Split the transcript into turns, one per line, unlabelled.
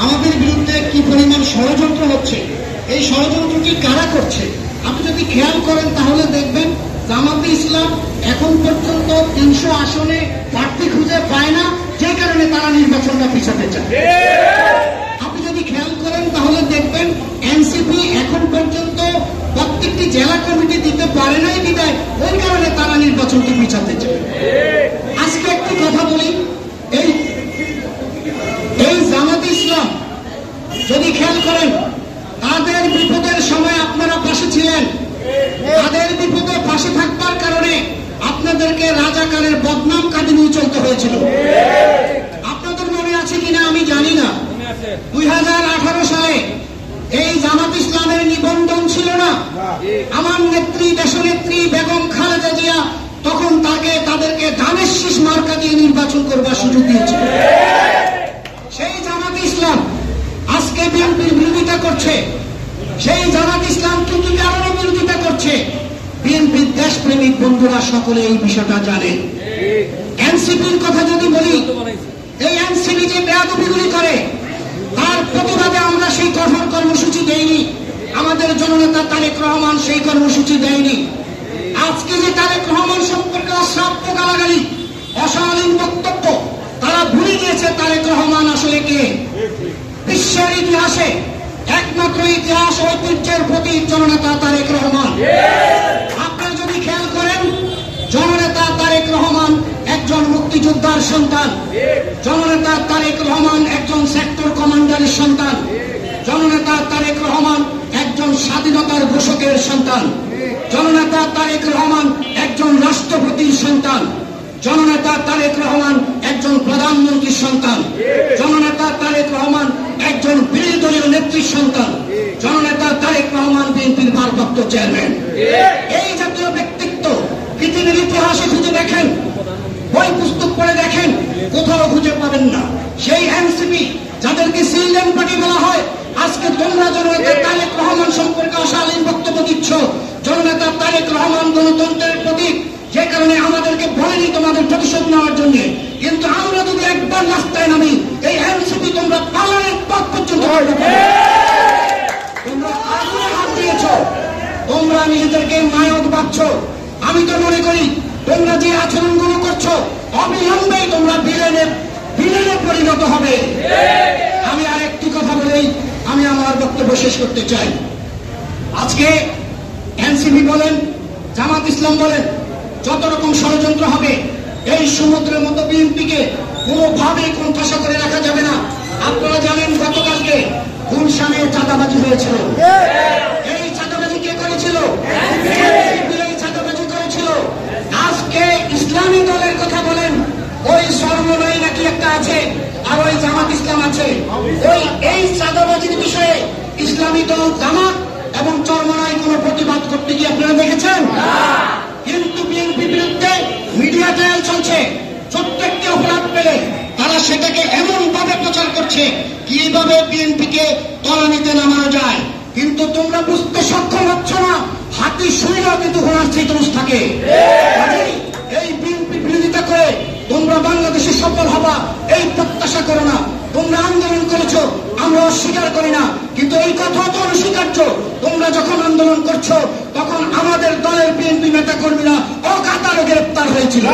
আমাদের বিরুদ্ধে কি পরিমাণ ষড়যন্ত্র হচ্ছে, এই ষড়যন্ত্রটি কারা করছে আপনি যদি খেয়াল করেন তাহলে দেখবেন জামাতে ইসলাম এখন পর্যন্ত ৩০০ আসনে প্রার্থী খুঁজে পায় না, যে কারণে তারা নির্বাচনটা পিছাতে চায়। আপনি যদি খেয়াল করেন তাহলে দেখবেন এনসিপি এখন পর্যন্ত প্রত্যেকটি জেলা কমিটি দিতে পারে নাই বিদায়, ওই কারণে তারা নির্বাচনটি পিছাতে চায়। আজকে একটি কথা বলি, এই জামাতে ইসলাম যদি খেয়াল করেন তাদের বিপদের সময় আপনারা পাশে ছিলেন, তাদের বিপদে পাশে থাকবার কারণে আপনাদেরকে রাজাকারের বদনাম কাঁদিয়ে চলতে হয়েছিল। আপনাদের মনে আছে কিনা আমি জানি না, 2018 সালে এই জামাত ইসলামের নিবন্ধন ছিল না। আমার নেত্রী দেশনেত্রী বেগম খালেদা জিয়া তখন তাদেরকে ধানের শীষ মার্কা দিয়ে নির্বাচন করবার সুযোগ দিয়েছিল। সেই জামাত ইসলাম আজকে বিএনপির বিরোধিতা করছে। সেই জামাত ইসলাম কি কারণে বিরোধিতা করছে? বিএনপির দেশপ্রেমিক বন্ধুরা সকলে এই বিষয়টা জানে। এনসিপির কথা যদি বলি, এই এনসিপি যে বেয়াদবিগুলি করে তার প্রতিবাদে আমরা সেই কঠোর কর্মসূচি দেইনি। আমাদের জননেতা তারেক রহমান সেই কর্মসূচি দেয়নি। আজকে যে তারেক রহমান সম্পর্কে অশ্রাব্য গালাগালি, অশালীন বক্তব্য, তারা ভুলে গিয়েছে তারেক রহমান আসলে কে। বিশ্বের ইতিহাসে একমাত্র ইতিহাস ঐতিহ্যের প্রতি জননেতা তারেক রহমান। আপনারা যদি খেয়াল করেন, জননেতা তারেক রহমান একজন মুক্তিযোদ্ধার সন্তান, জননেতা তারেক রহমান একজন সেক্টর কমান্ডারের সন্তান, জননেতা তারেক রহমান একজন স্বাধীনতার ঘোষকের সন্তান, জননেতা তারেক রহমান একজন রাষ্ট্রপতির সন্তান, জননেতা তারেক রহমান একজন প্রধানমন্ত্রীর সন্তান, জননেতা তারেক রহমান একজন বিরোধী দলীয় নেত্রীর সন্তান, জননেতা তারেক রহমান বিএনপির ভারপ্রাপ্ত চেয়ারম্যান। এই জাতীয় ব্যক্তিত্ব পৃথিবীর ইতিহাসে খুঁজে দেখেন, বই পুস্তক পড়ে দেখেন, কোথাও খুঁজে পাবেন না। সেই এনসিপি যাদেরকে সিলডেন পার্টি বলা হয়, আজকে তোমরা জননেতা তারেক রহমান সম্পর্কে অশালীন বক্তব্য দিচ্ছ। জননেতা তারেক রহমান গণতন্ত্রের প্রতীক, যে কারণে আমাদেরকে বলেনি তোমাদের প্রতিশোধ নেওয়ার জন্য। কিন্তু আমরা যদি একবার রাস্তায় নামি, এই এনসিপি তোমরা পালানোর পথ পর্যন্ত তোমরা আগুনে হাত দিয়েছ, তোমরা নিজেদেরকে নায়ক ভাবছ। আমি তো মনে করি তোমরা যে আচরণগুলো করছো অবিলম্বেই তোমরা ভিলেনে পরিণত হবে। আমি আরেকটি কথা বলেই আমি আমার বক্তব্য শেষ করতে চাই। আজকে এনসিপি বলেন, জামাত ইসলাম বলেন, যত রকম ষড়যন্ত্র হবে, এই সমুদ্রের মতো বিএনপিকে কোনোভাবেই কোণঠাসা করে রাখা যাবে না। আপনারা জানেন গতকালকে গুলশানে চাঁদাবাজি হয়েছিল। এই চাঁদাবাজি কে করেছিল? এই চাঁদাবাজি করেছিল। আজকে ইসলামী দলের কথা বলেন, ওই সর্বনয় নাকি একটা আছে, আর ওই জামাত ইসলাম আছে। এই চাঁদাবাজির বিষয়ে ইসলামী দল জামাত এবং চরমনায় কোন প্রতিবাদ করতে গিয়ে আপনারা দেখেছেন? কিন্তু বিএনপির বিরুদ্ধে মিডিয়া ট্রায়াল চলছে। প্রত্যেকটি অপরাধ পেলে তারা সেটাকে এমন ভাবে প্রচার করছে কিভাবে বিএনপিকে তলানিতে নামানো যায়। কিন্তু তোমরা বুঝতে সক্ষম হচ্ছ না, হাতি শুইলেও কিন্তু ঘোড়ার চিতরস থাকে। এই বিএনপি বিরোধিতা করে তোমরা বাংলাদেশে সফল হবা এই প্রত্যাশা করো না। তোমরা আন্দোলন করেছো, আমরা অস্বীকার করি না, কিন্তু এই কথা তো অস্বীকার্য। তোমরা যখন আন্দোলন করছো তখন আমাদের দলের বিএনপি নেতা কর্মীরা অকাতরে গ্রেপ্তার হয়েছিল।